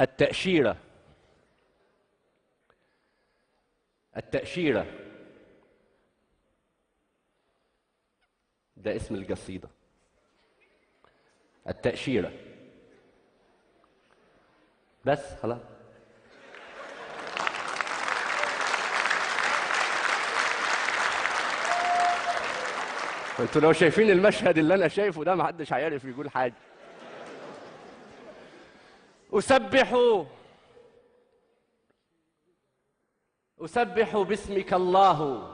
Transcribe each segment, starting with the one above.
التأشيرة. التأشيرة ده اسم القصيدة. التأشيرة بس خلاص. انتوا لو شايفين المشهد اللي انا شايفه ده ما حدش هيعرف يقول حاجة. أسبح باسمك الله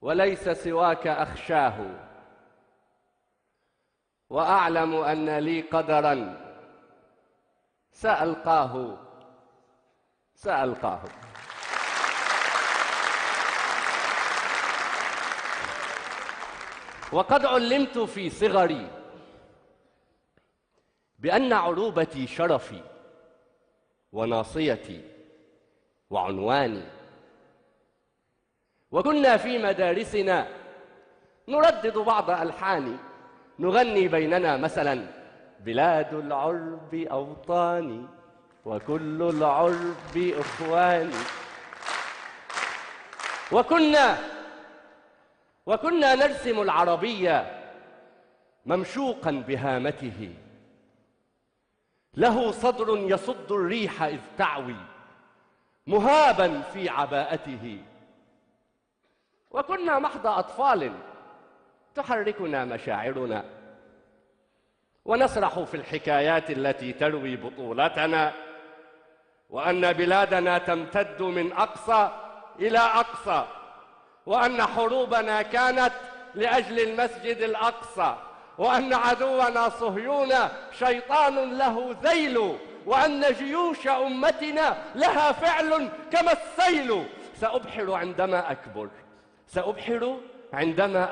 وليس سواك أخشاه، وأعلم أن لي قدرا سألقاه. وقد علمت في صغري بأن عروبتي شرفي وناصيتي وعنواني، وكنا في مدارسنا نردد بعض ألحاني نغني بيننا مثلا: بلاد العرب أوطاني وكل العرب إخواني. وكنا نرسم العربية ممشوقا بهامته، له صدر يصد الريح إذ تعوي مهابا في عباءته. وكنا محض أطفال تحركنا مشاعرنا ونسرح في الحكايات التي تروي بطولتنا، وأن بلادنا تمتد من أقصى إلى أقصى، وأن حروبنا كانت لأجل المسجد الأقصى، وأن عدونا صهيون شيطان له ذيل، وأن جيوش أمتنا لها فعل كما السيل. سأبحر عندما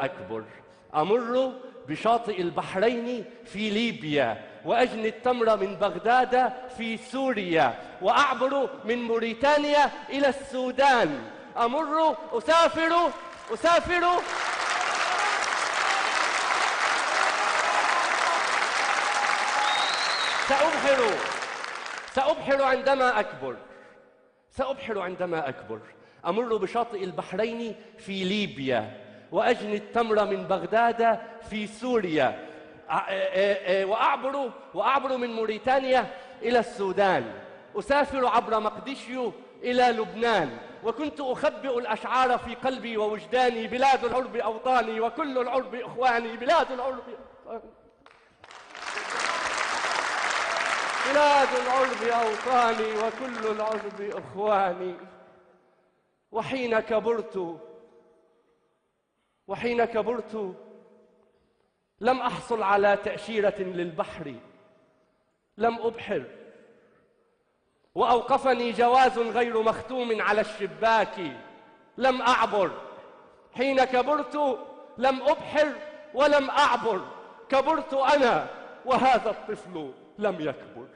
أكبر، أمر بشاطئ البحرين في ليبيا، وأجني التمر من بغداد في سوريا، وأعبر من موريتانيا إلى السودان، أسافر سأبحر عندما أكبر، أمر بشاطئ البحرين في ليبيا، وأجني التمر من بغداد في سوريا، وأعبر من موريتانيا إلى السودان، أسافر عبر مقديشيو إلى لبنان. وكنت أخبئ الأشعار في قلبي ووجداني: بلاد العرب أوطاني وكل العرب إخواني، بلاد العرب أوطاني وكل العرب إخواني. وحين كبرت لم أحصل على تأشيرة للبحر، لم أبحر، وأوقفني جواز غير مختوم على الشباك، لم أعبر. حين كبرت لم أبحر ولم أعبر، كبرت أنا وهذا الطفل لم يكبر.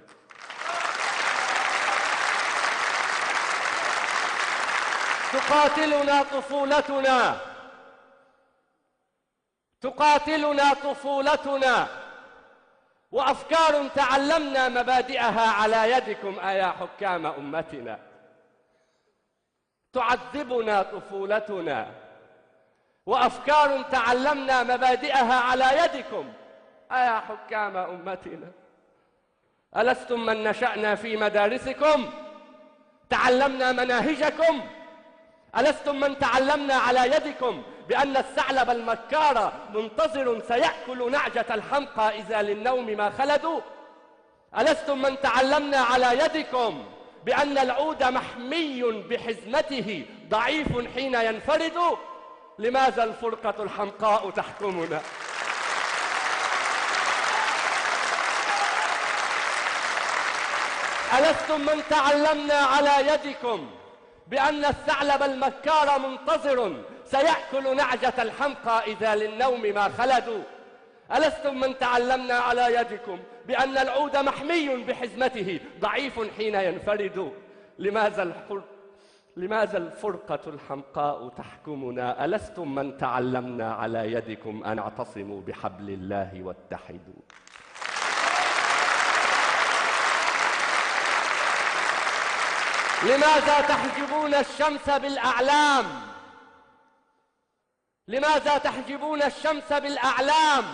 تقاتلنا طفولتنا وأفكار تعلمنا مبادئها على يدكم أيا حكام أمتنا. تعذبنا طفولتنا وأفكار تعلمنا مبادئها على يدكم أيا حكام أمتنا. ألستم من نشأنا في مدارسكم تعلمنا مناهجكم؟ ألستم من تعلمنا على يدكم بأن الثعلب المكار منتظر سيأكل نعجة الحمقى إذا للنوم ما خلدوا؟ ألستم من تعلمنا على يدكم بأن العود محمي بحزمته ضعيف حين ينفرد؟ لماذا الفرقة الحمقاء تحكمنا؟ ألستم من تعلمنا على يدكم بأن الثعلب المكار منتظر سيأكل نعجة الحمقى إذا للنوم ما خلدوا؟ ألستم من تعلمنا على يدكم بأن العود محمي بحزمته ضعيف حين ينفرد؟ لماذا الفرقة الحمقاء تحكمنا؟ ألستم من تعلمنا على يدكم أن اعتصموا بحبل الله واتحدوا؟ لماذا تحجبون الشمس بالأعلام؟ لماذا تحجبون الشمس بالأعلام؟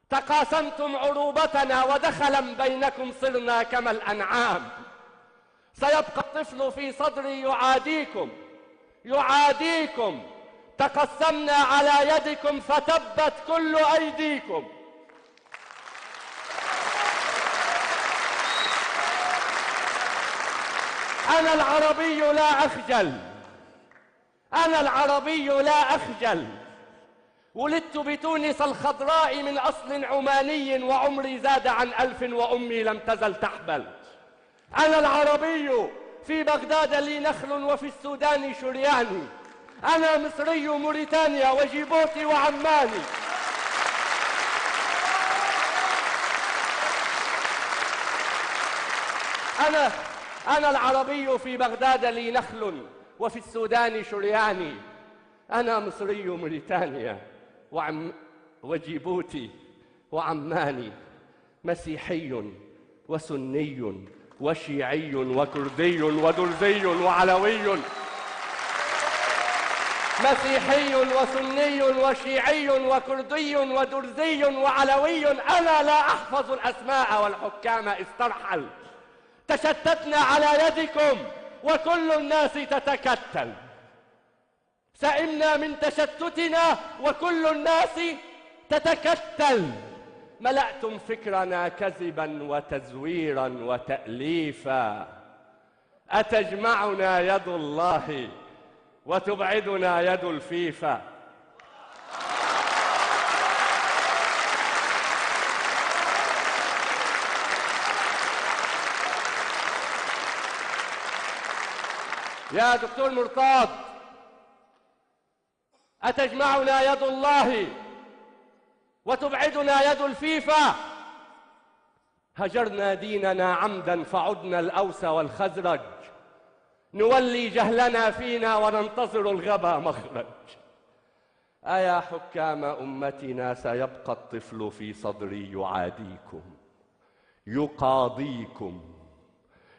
تقاسمتم عروبتنا ودخلا بينكم صرنا كما الأنعام. سيبقى الطفل في صدري يعاديكم. تقسمنا على يدكم فتبت كل أيديكم. أنا العربي لا أخجل، أنا العربي لا أخجل. ولدت بتونس الخضراء من أصل عماني وعمري زاد عن 1000 وأمي لم تزل تحبل. أنا العربي في بغداد لي نخل وفي السودان شرياني. أنا مصري موريتانيا وجيبوتي وعماني. أنا العربي في بغداد لي نخل وفي السودان شرياني. أنا مصري موريتانيا وجيبوتي وعماني. مسيحي وسني وشيعي وكردي ودرزي وعلوي. مسيحي وسني وشيعي وكردي ودرزي وعلوي. أنا لا أحفظ الأسماء والحكام استرحل. تشتتنا على يدكم وكل الناس تتكتل. سئمنا من تشتتنا وكل الناس تتكتل. ملأتم فكرنا كذبا وتزويرا وتأليفا. أتجمعنا يد الله وتبعدنا يد الفيفا. يا دكتور مرتاض، أتجمعنا يد الله وتبعدنا يد الفيفا. هجرنا ديننا عمدا فعدنا الأوس والخزرج. نولي جهلنا فينا وننتظر الغبا مخرج. أيا حكام أمتنا سيبقى الطفل في صدري يعاديكم يقاضيكم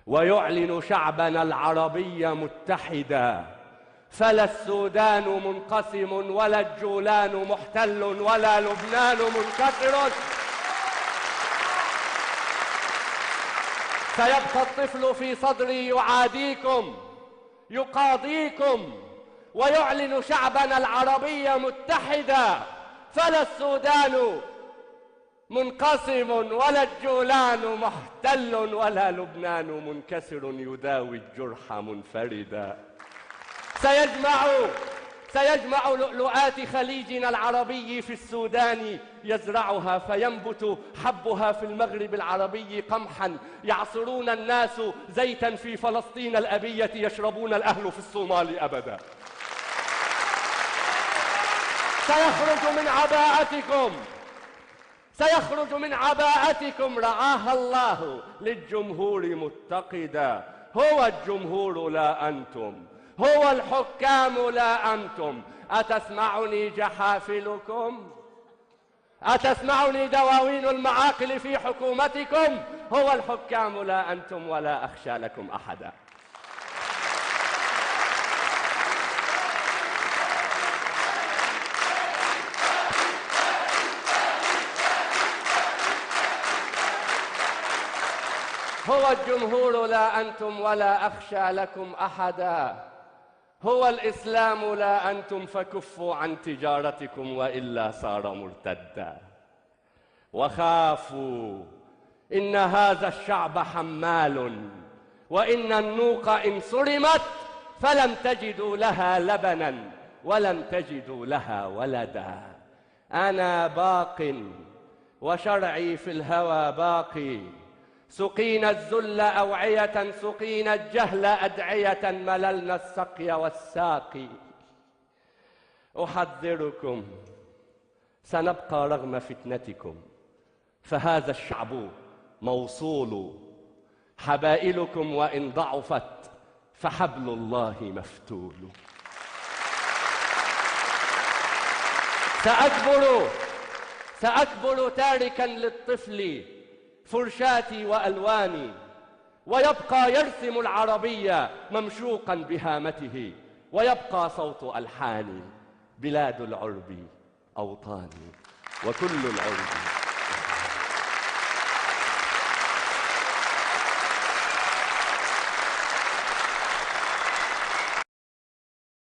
ويعلن شعبنا العربي متحدا. فلا السودان منقسم ولا الجولان محتل ولا لبنان منكسر. سيبقى الطفل في صدري يعاديكم يقاضيكم ويعلن شعبنا العربي متحدا. فلا السودان منقسم ولا الجولان محتل ولا لبنان منكسر يداوي الجرح منفردا. سيجمع لؤلؤات خليجنا العربي في السودان. يزرعها فينبت حبها في المغرب العربي قمحا. يعصرون الناس زيتا في فلسطين الأبية. يشربون الأهل في الصومال أبدا. سيخرج من عباءتكم رعاها الله للجمهور متقدا. هو الجمهور لا أنتم، هو الحكام لا أنتم. أتسمعني جحافلكم؟ أتسمعني دواوين المعاقل في حكومتكم؟ هو الحكام لا أنتم ولا أخشى لكم أحدا. هو الجمهور لا أنتم ولا أخشى لكم أحدا. هو الإسلام لا أنتم فكفوا عن تجارتكم وإلا صار مرتدا. وخافوا إن هذا الشعب حمال وإن النوق إن صرمت فلم تجدوا لها لبنا ولم تجدوا لها ولدا. أنا باق وشرعي في الهوى باقي. سقينا الذل أوعية سقينا الجهل أدعية مللنا السقي والساقي. أحذركم سنبقى رغم فتنتكم فهذا الشعب موصول. حبائلكم وإن ضعفت فحبل الله مفتول. سأكبر تاركا للطفل فرشاتي وألواني. ويبقى يرسم العربية ممشوقا بهامته، ويبقى صوت ألحاني: بلاد العرب أوطاني وكل العرب